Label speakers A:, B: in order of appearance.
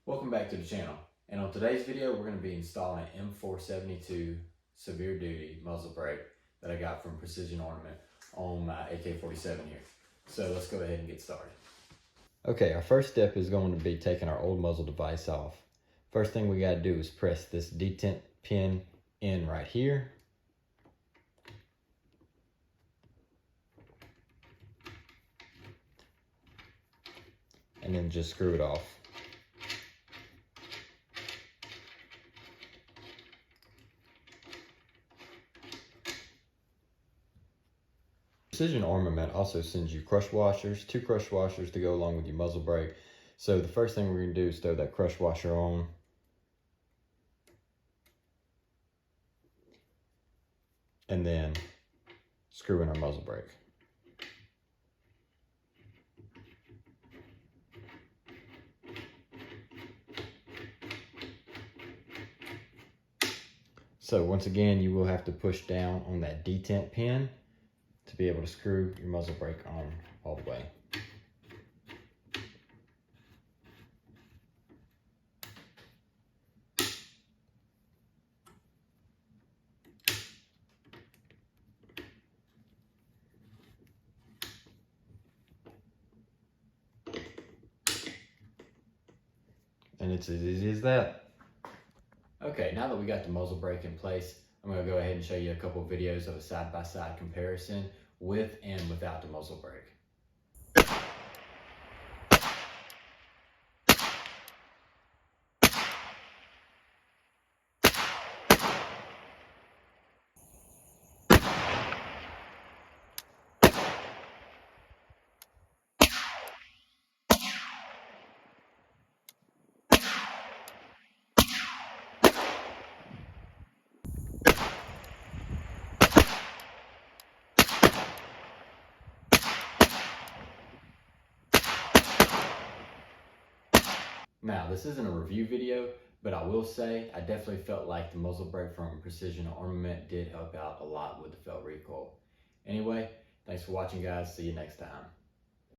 A: Welcome back to the channel, and on today's video we're going to be installing M4-72 severe duty muzzle brake that I got from Precision Ornament on my AK-47 here. So let's go ahead and get started. Okay, our first step is going to be taking our old muzzle device off. First thing we got to do is press this detent pin in right here. And then just screw it off. Precision Armament also sends you crush washers, 2 crush washers to go along with your muzzle brake. So the first thing we're going to do is throw that crush washer on. And then screw in our muzzle brake. So once again, you will have to push down on that detent pin to be able to screw your muzzle brake on all the way. And it's as easy as that. Okay, now that we got the muzzle brake in place, I'm going to go ahead and show you a couple of videos of a side-by-side comparison with and without the muzzle brake. Now, this isn't a review video, but I will say I definitely felt like the muzzle brake from Precision Ornament did help out a lot with the felt recoil. Anyway, thanks for watching, guys. See you next time.